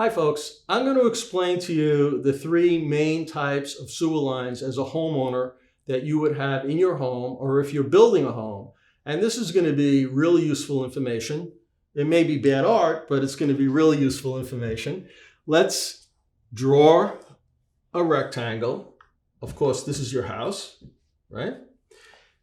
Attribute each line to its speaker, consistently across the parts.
Speaker 1: Hi folks, I'm going to explain to you the three main types of sewer lines as a homeowner that you would have in your home or if you're building a home. And this is going to be really useful information. It may be bad art, but it's going to be really useful information. Let's draw a rectangle. Of course, this is your house, right?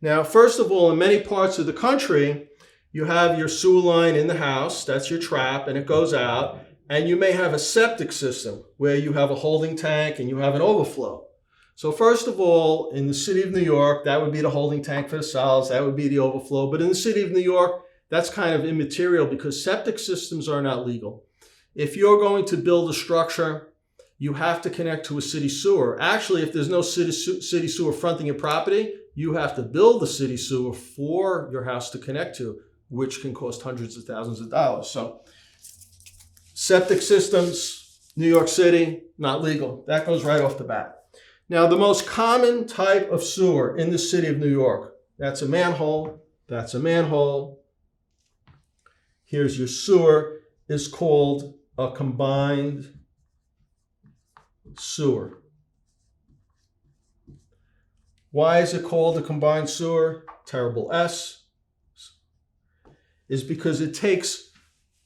Speaker 1: Now, first of all, in many parts of the country, you have your sewer line in the house, that's your trap, and it goes out. And you may have a septic system where you have a holding tank and you have an overflow. So first of all, in the city of New York, that would be the holding tank for the solids, that would be the overflow. But in the city of New York, that's kind of immaterial because septic systems are not legal. If you're going to build a structure, you have to connect to a city sewer. Actually, if there's no city sewer fronting your property, you have to build the city sewer for your house to connect to, which can cost hundreds of thousands of dollars. So septic systems, New York City, not legal. That goes right off the bat. Now, the most common type of sewer in the city of New York, that's a manhole, that's a manhole. Here's your sewer, is called a combined sewer. Why is it called a combined sewer? Terrible S. Is because it takes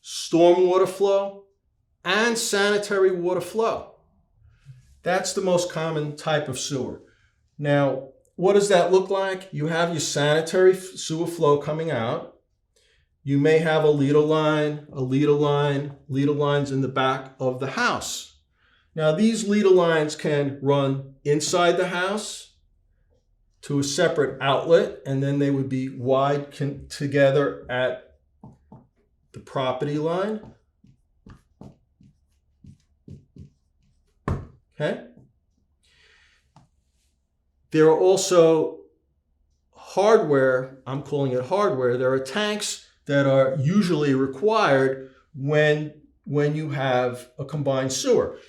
Speaker 1: stormwater flow and sanitary water flow. That's the most common type of sewer. Now, what does that look like? You have your sanitary sewer flow coming out. You may have a leader line, leader lines in the back of the house. Now, these leader lines can run inside the house to a separate outlet, and then they would be wired together at the property line. Okay. There are also hardware, I'm calling it hardware. There are tanks that are usually required when you have a combined sewer.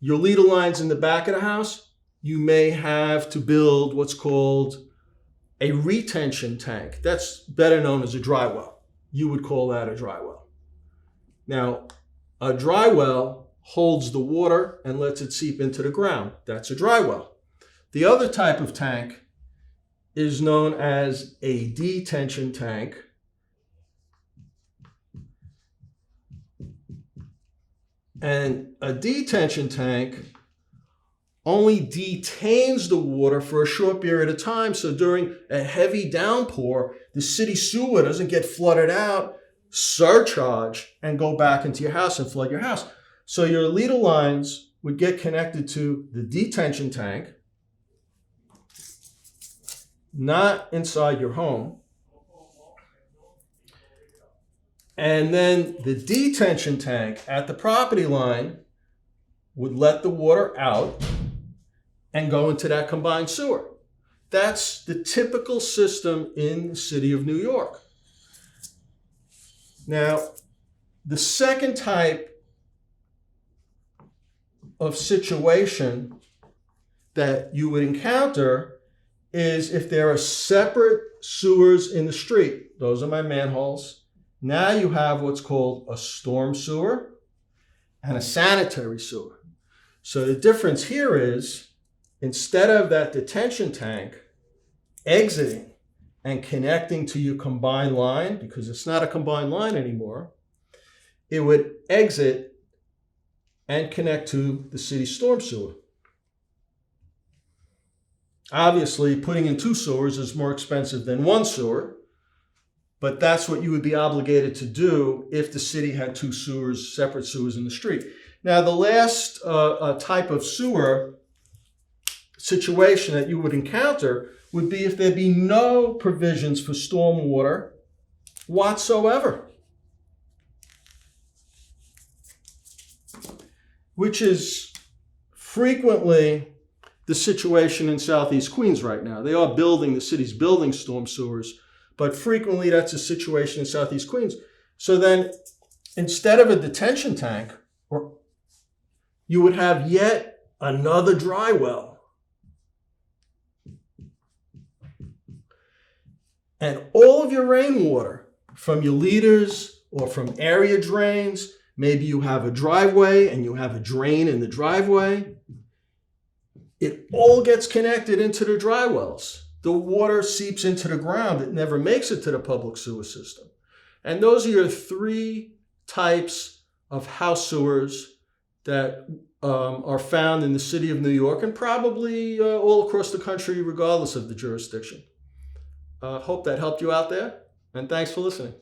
Speaker 1: Your leader lines in the back of the house, you may have to build what's called a retention tank. That's better known as a dry well. You would call that a dry well. Now, a dry well holds the water and lets it seep into the ground. That's a dry well. The other type of tank is known as a detention tank. And a detention tank only detains the water for a short period of time. So during a heavy downpour, the city sewer doesn't get flooded out, surcharge, and go back into your house and flood your house. So your leader lines would get connected to the detention tank, not inside your home. And then the detention tank at the property line would let the water out and go into that combined sewer. That's the typical system in the city of New York. Now, the second type of situation that you would encounter is if there are separate sewers in the street. Those are my manholes. Now you have what's called a storm sewer and a sanitary sewer. So the difference here is, instead of that detention tank exiting and connecting to your combined line, because it's not a combined line anymore, it would exit and connect to the city storm sewer. Obviously, putting in two sewers is more expensive than one sewer, but that's what you would be obligated to do if the city had two sewers, separate sewers in the street. Now, the last type of sewer situation that you would encounter would be if there be no provisions for stormwater whatsoever, which is frequently the situation in Southeast Queens right now. They are building, the city's building storm sewers, but frequently that's a situation in Southeast Queens. So then, instead of a detention tank, you would have yet another dry well. And all of your rainwater from your leaders or from area drains Maybe you have a driveway and you have a drain in the driveway. It all gets connected into the dry wells. The water seeps into the ground. It never makes it to the public sewer system. And those are your three types of house sewers that are found in the city of New York and probably all across the country, regardless of the jurisdiction. Hope that helped you out there, and thanks for listening.